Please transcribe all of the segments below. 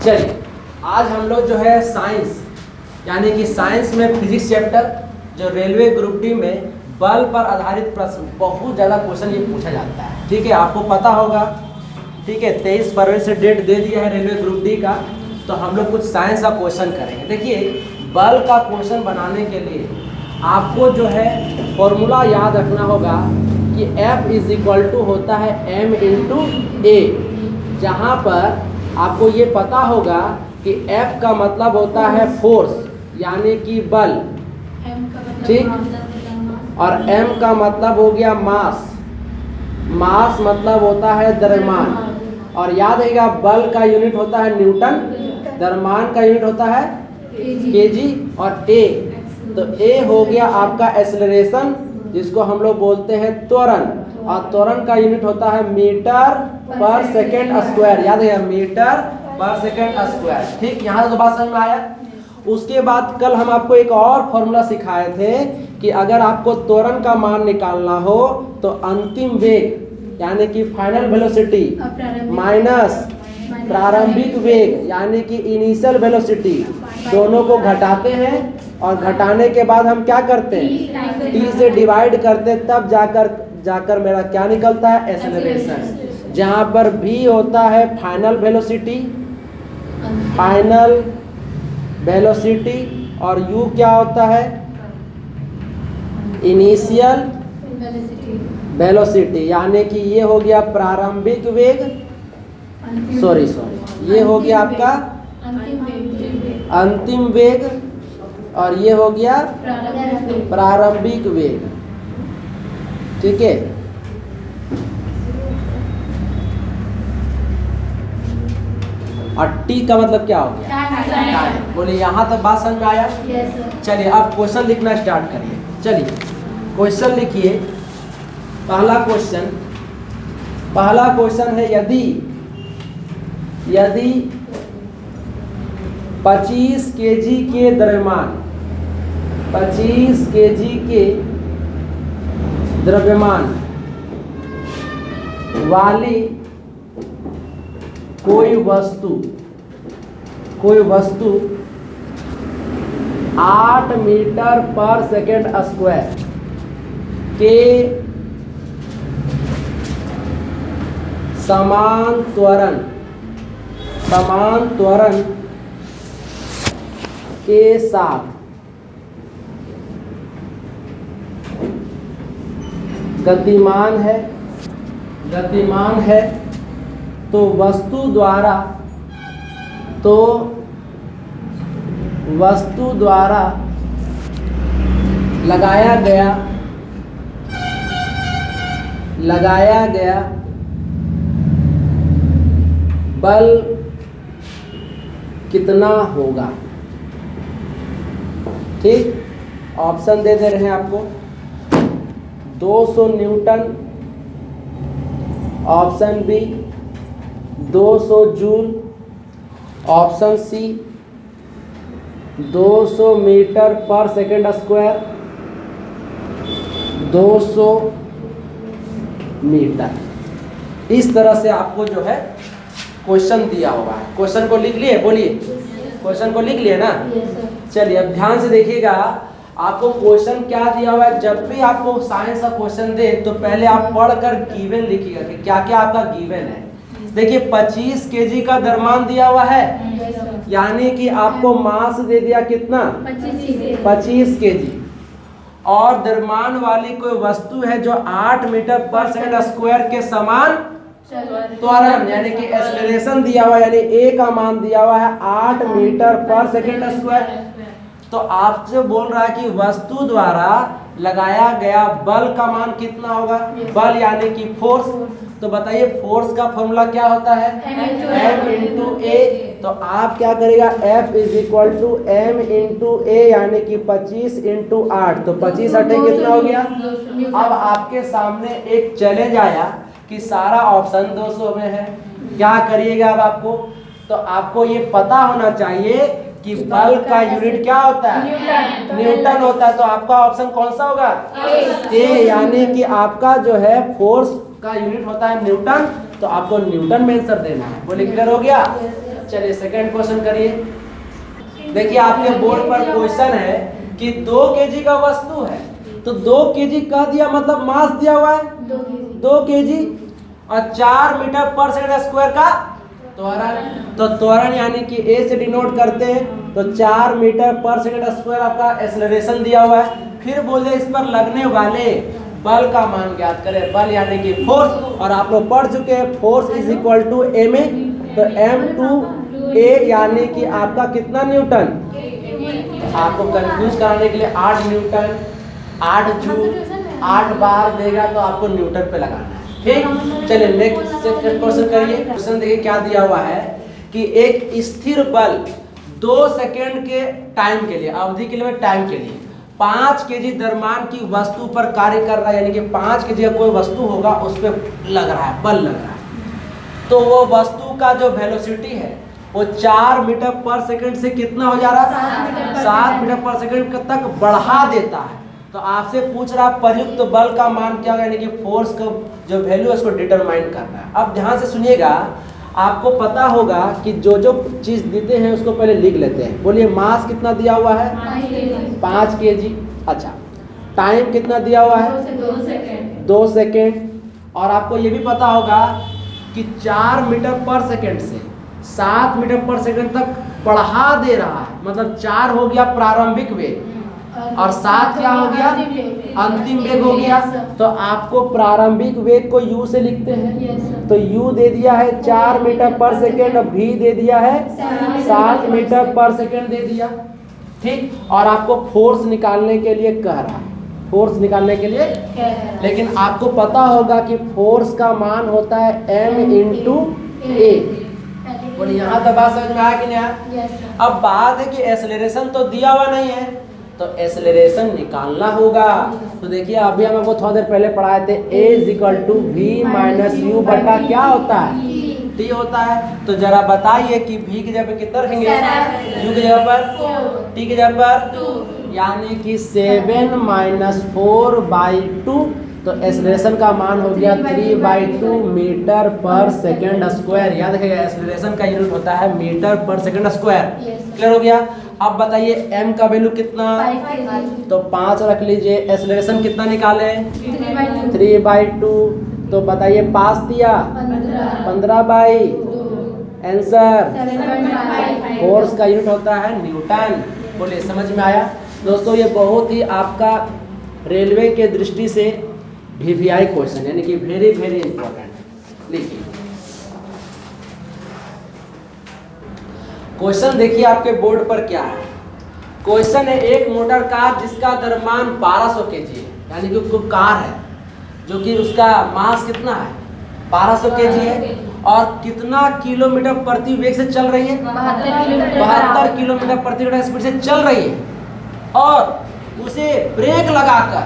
चलिए आज हम लोग जो है साइंस यानी कि साइंस में फिजिक्स चैप्टर जो रेलवे ग्रुप डी में बल पर आधारित प्रश्न बहुत ज़्यादा क्वेश्चन ये पूछा जाता है। ठीक है, आपको पता होगा। ठीक है, 23 फरवरी से डेट दे दिया है रेलवे ग्रुप डी का, तो हम लोग कुछ साइंस का क्वेश्चन करेंगे। देखिए, बल का क्वेश्चन बनाने के लिए आपको जो है फॉर्मूला याद रखना होगा कि F इज इक्वल टू होता है m इंटू ए, जहाँ पर आपको ये पता होगा कि F का मतलब होता है फोर्स यानी कि बल, ठीक, और m का मतलब हो गया मास, मास मतलब होता है द्रव्यमान, और याद रखिएगा बल का यूनिट होता है न्यूटन, द्रव्यमान का यूनिट होता है केजी, और a, तो a हो गया आपका एक्सेलरेशन जिसको हम लोग बोलते हैं त्वरण, और त्वरण का यूनिट होता है मीटर पर सेकेंड स्क्वायर। याद है मीटर पर सेकेंड स्क्वायर। ठीक, यहाँ तो बात समझ में आया। उसके बाद कल हम आपको एक और फॉर्मूला सिखाए थे कि अगर आपको त्वरण का मान निकालना हो तो अंतिम वेग यानी कि फाइनल वेलोसिटी माइनस प्रारंभिक वेग यानी कि इनिशियल वेलोसिटी, दोनों को घटाते हैं और घटाने के बाद हम क्या करते हैं, t से डिवाइड करते हैं, तब जाकर मेरा क्या निकलता है, एक्सेलरेशन, जहाँ पर v होता है फाइनल वेलोसिटी, और u क्या होता है, इनिशियल वेलोसिटी, यानी कि ये हो गया प्रारंभिक वेग, सॉरी ये हो गया आपका अंतिम वेग, और ये हो गया प्रारंभिक वेग। ठीक है, और टी का मतलब क्या हो गया, टाइम। बोले यहाँ तक बात समझ में आया। चलिए अब क्वेश्चन लिखना स्टार्ट करिए। चलिए क्वेश्चन लिखिए। पहला क्वेश्चन है, यदि 25 केजी के द्रव्यमान 25 केजी के द्रव्यमान वाली कोई वस्तु 8 मीटर पर सेकेंड स्क्वायर के समान त्वरण के साथ गतिमान है तो वस्तु द्वारा लगाया गया बल कितना होगा। ठीक, ऑप्शन दे रहे हैं आपको, 200 newton, option B 200 joule, option C 200 metre per second square, 200 metre. इस तरह से आपको जो है क्वेश्चन दिया हुआ है। क्वेश्चन को लिख लिए, बोलिए क्वेश्चन को लिख लिए ना। चलिए अब ध्यान से देखिएगा, आपको क्वेश्चन क्या दिया हुआ है। जब भी आपको साइंस का क्वेश्चन दे तो पहले आप पढ़कर गिवन लिखिएगा कि क्या क्या आपका गिवन है। देखिए 25 केजी का द्रव्यमान दिया हुआ है, यानी कि आपको मास दे दिया कितना, 25 केजी, और द्रव्यमान वाली कोई वस्तु है जो 8 मीटर पर सेकेंड स्क्वायर के समान त्वरण यानी कि एक्सेलरेशन दिया हुआ है, यानी ए का मान दिया हुआ है 8 मीटर पर सेकेंड स्क्वायर। तो आपसे बोल रहा है कि वस्तु द्वारा लगाया गया बल का मान कितना होगा, बल यानी कि फोर्स। तो बताइए फोर्स का फॉर्मूला क्या होता है, m इंटू ए। तो आप क्या करेगा, F is equal to m into a, यानी कि 25 इंटू 8, तो 25 8 कितना हो गया। अब आपके सामने एक चैलेंज आया कि सारा ऑप्शन 200 में है, क्या करिएगा। अब आपको तो आपको ये पता होना चाहिए कि बल का यूनिट क्या होता है, न्यूटन होता है। तो आपका ऑप्शन कौन सा होगा, ए, यानी कि आपका जो है फोर्स का यूनिट होता है न्यूटन, तो आपको न्यूटन में आंसर देना है। बोले क्लियर हो गया। चलिए सेकंड क्वेश्चन करिए। देखिए आपके बोर्ड पर क्वेश्चन है कि 2 kg का वस्तु है, तो 2 kg का दिया मतलब मास दिया हुआ है 2 kg और 4 मीटर पर सेकंड स्क्वायर का त्वरण। तो त्वरण यानी कि ए से डिनोट करते हैं, तो 4 मीटर पर सेकंड स्क्वायर आपका एक्सेलरेशन दिया हुआ है। फिर बोले इस पर लगने वाले बल का मान ज्ञात करें। बल यानी कि फोर्स, और आप लोग पढ़ चुके हैं force is equal to M A, तो एम टू ए यानी कि आपका कितना न्यूटन। आपको कंफ्यूज कराने के लिए 8 न्यूटन 8 जूल 8 बार देगा तो आपको न्यूटन पे लगाना है। ठीक, चलिए नेक्स्ट क्वेश्चन करिए। क्वेश्चन देखिए क्या दिया हुआ है कि एक स्थिर बल 2 सेकेंड के टाइम के लिए, अवधि के लिए, टाइम के लिए 5 केजी द्रव्यमान की वस्तु पर कार्य कर रहा है, यानी कि 5 केजी का कोई वस्तु होगा उस पर लग रहा है, बल लग रहा है। तो वो वस्तु का जो वेलोसिटी है वो 4 मीटर पर सेकंड से कितना हो जा रहा है 7 मीटर पर सेकंड तक बढ़ा देता है। तो आपसे पूछ रहा है प्रयुक्त बल का मान क्या होगा, यानी कि फोर्स का जो वैल्यू है उसको डिटरमाइन करना है। अब ध्यान से सुनिएगा, आपको पता होगा कि जो जो चीज देते हैं उसको पहले लिख लेते हैं। बोलिए मास कितना दिया हुआ है 5 kg। अच्छा, टाइम कितना दिया हुआ है 2 सेकेंड। और आपको ये भी पता होगा कि 4 मीटर पर सेकेंड से 7 मीटर पर सेकेंड तक बढ़ा दे रहा है, मतलब 4 हो गया प्रारंभिक वेग और 7 क्या हो गया अंतिम वेग हो गया। तो आपको प्रारंभिक वेग को u से लिखते हैं, तो u दे दिया है 4 मीटर पर सेकेंड और v दे दिया है 7 मीटर पर सेकेंड दे दिया। ठीक, और आपको फोर्स निकालने के लिए कह रहा है, फोर्स निकालने के लिए, लेकिन आपको पता होगा कि फोर्स का मान होता है m इंटू ए। बोलिए यहाँ तक बात समझ में आया कि नहीं आया? अब बात है कि एक्सेलरेशन तो दिया हुआ नहीं है, तो एक्सेलरेशन निकालना होगा। तो देखिए अभी हम आपको थोड़ा देर पहले पढ़ाए थे a is equal to v minus U बटा क्या होता है t होता है। तो जरा बताइए कि v की जगह पे कितना रखेंगे, u की जगह पर, t की जगह पर, यानी कि 7 माइनस 4/2। तो एक्सेलरेशन का मान हो गया 3/2 मीटर पर सेकेंड स्क्वायर। याद रखिएगा एक्सेलरेशन का यूनिट होता है metre per second square. Clear हो गया? अब बताइए m का वैल्यू कितना, तो 5 रख लीजिए। एक्सेलरेशन कितना निकाले 3/2। तो बताइए पास दिया 15/2। आंसर फोर्स का यूनिट होता है न्यूटन। बोलिए समझ में आया? दोस्तों ये बहुत ही आपका रेलवे के दृष्टि से VVI क्वेश्चन, यानी कि वेरी वेरी इंपॉर्टेंट। लिखिए क्वेश्चन, देखिए आपके बोर्ड पर क्या है। क्वेश्चन है एक मोटर कार जिसका द्रव्यमान 1200 kg है, यानी कि कोई कार है जो कि उसका मास कितना है 1200 kg है, और कितना किलोमीटर प्रति वेग से चल रही है 72 किलोमीटर प्रति घंटा स्पीड से चल रही है, और उसे ब्रेक लगाकर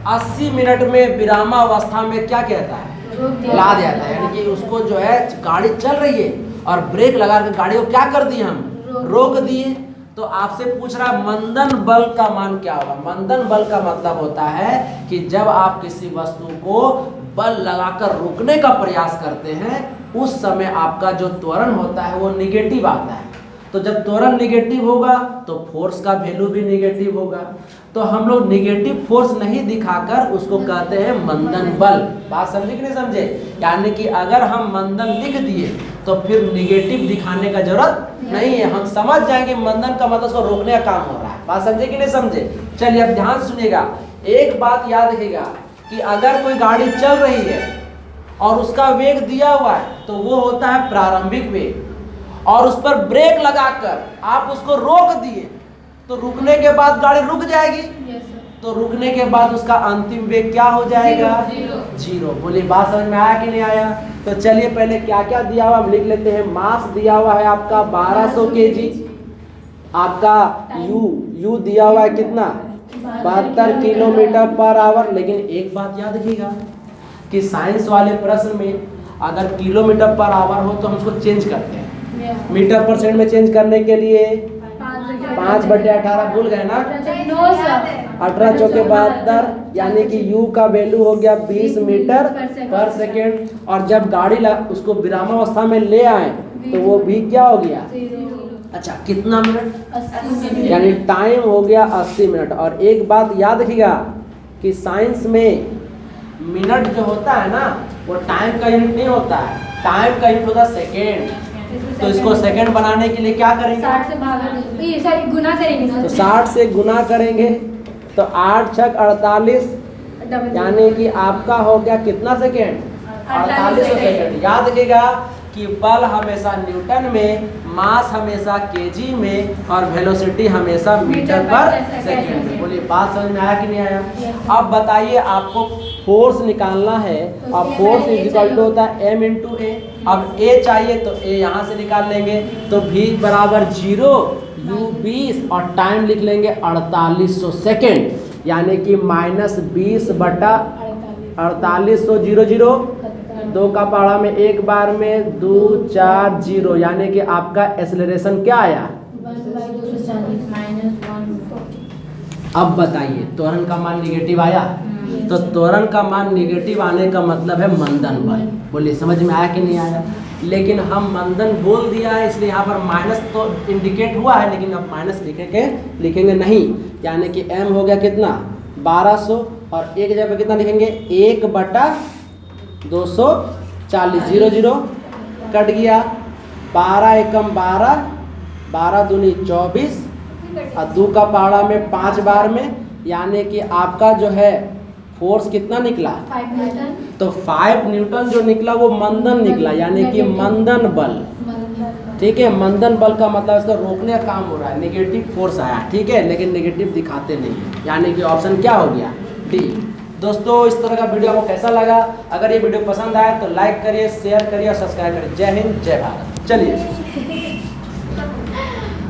80 मिनट में विरामावस्था में क्या कहता है ला देता है। यानी कि उसको जो है गाड़ी चल रही है और ब्रेक लगा कर गाड़ी को क्या कर दिए हम रोक दिए। तो आपसे पूछ रहा मंदन बल का मान क्या होगा। मंदन बल का मतलब होता है कि जब आप किसी वस्तु को बल लगाकर रोकने का प्रयास करते हैं उस समय आपका जो त्वरण होता है वो निगेटिव आता है। तो जब त्वरण निगेटिव होगा तो फोर्स का वैल्यू भी निगेटिव होगा। तो हम लोग निगेटिव फोर्स नहीं दिखाकर उसको कहते हैं मंदन बल। बात समझे कि नहीं समझे? यानी कि अगर हम मंदन लिख दिए तो फिर निगेटिव दिखाने का जरूरत नहीं है, हम समझ जाएंगे मंदन का मतलब उसको रोकने का काम हो रहा है। बात समझे कि नहीं समझे? चलिए अब ध्यान से सुनिएगा, एक बात याद रखिएगा कि अगर कोई गाड़ी चल रही है और उसका वेग दिया हुआ है तो वो होता है प्रारंभिक वेग, और उस पर ब्रेक लगाकर आप उसको रोक दिए तो रुकने के बाद गाड़ी रुक जाएगी। तो रुकने के बाद उसका अंतिम वेग क्या हो जाएगा 0। बोलिए बात समझ में आया कि नहीं आया? तो चलिए पहले क्या क्या दिया हुआ हम लिख लेते हैं। मास दिया हुआ है आपका 1200 kg, आपका u दिया हुआ है कितना 72 किलोमीटर पर आवर। लेकिन एक बात याद रखिएगा कि साइंस वाले प्रश्न में अगर किलोमीटर पर आवर हो तो हम उसको चेंज करते हैं, मीटर पर सेकंड में चेंज करने के लिए 5/18 भूल गए ना। 18 चौके 72, यानी कि u का वैल्यू हो गया 20 मीटर पर सेकेंड। और जब गाड़ी उसको विरामावस्था में ले आए तो वो भी क्या हो गया? अच्छा, कितना मिनट? 80 यानी टाइम हो गया 80 मिनट। और एक बात याद रखिएगा कि साइंस में मिनट जो होता है ना, वो टाइम का यूनिट नहीं होता है, टाइम का यूनिट होता है सेकेंड। तो इसको सेकेंड बनाने के लिए क्या करेंगे? 60 से भागा देंगे, सॉरी गुना करेंगे तो 60 से गुना करेंगे तो 8 छक 48, यानी कि आपका हो गया कितना सेकेंड? 48 सेकेंड। याद रखिएगा कि बल हमेशा न्यूटन में, मास हमेशा केजी में और वेलोसिटी हमेशा मीटर पर सेकेंड में। बोलिए, बात समझ में आया कि नहीं आया? अब बताइए, आपको फोर्स निकालना है और फोर्स इज इक्वल टू होता है m इंटू ए। अब a चाहिए तो a यहाँ से निकाल लेंगे, तो v बराबर 0, u 20 और टाइम लिख लेंगे 4800 सेकेंड, यानी कि -20 बटा 4800, 0 2 का पहाड़ा में एक बार में 2 4 0, यानी कि आपका एक्सेलरेशन क्या आया? अब बताइए, त्वरण का मान निगेटिव आया? तो त्वरण का मान निगेटिव आने का मतलब है मंदन बल। बोलिए, समझ में आया कि नहीं आया? लेकिन हम मंदन बोल दिया है, इसलिए यहाँ पर माइनस तो इंडिकेट हुआ है, लेकिन अब माइनस लिखेंगे नहीं। यानी कि m हो गया कितना? 1200, और एक जगह पे कितना लिखेंगे? 1 बटा 240, 0 कट गया। 12 एकम 12, 12 दूनी 24 और 2 का पहाड़ा में 5 बार में, यानी कि आपका जो है फोर्स कितना निकला? 5 न्यूटन। तो 5 न्यूटन जो निकला वो मंदन निकला, यानी कि मंदन बल। ठीक है, मंदन बल का मतलब इसका रोकने का काम हो रहा है, नेगेटिव फोर्स आया, ठीक है, लेकिन नेगेटिव दिखाते नहीं, यानी कि ऑप्शन क्या हो गया? डी। दोस्तों, इस तरह का वीडियो आपको कैसा लगा? अगर ये वीडियो पसंद आए तो लाइक करिए, शेयर करिए और सब्सक्राइब करिए। जय हिंद, जय भारत। चलिए।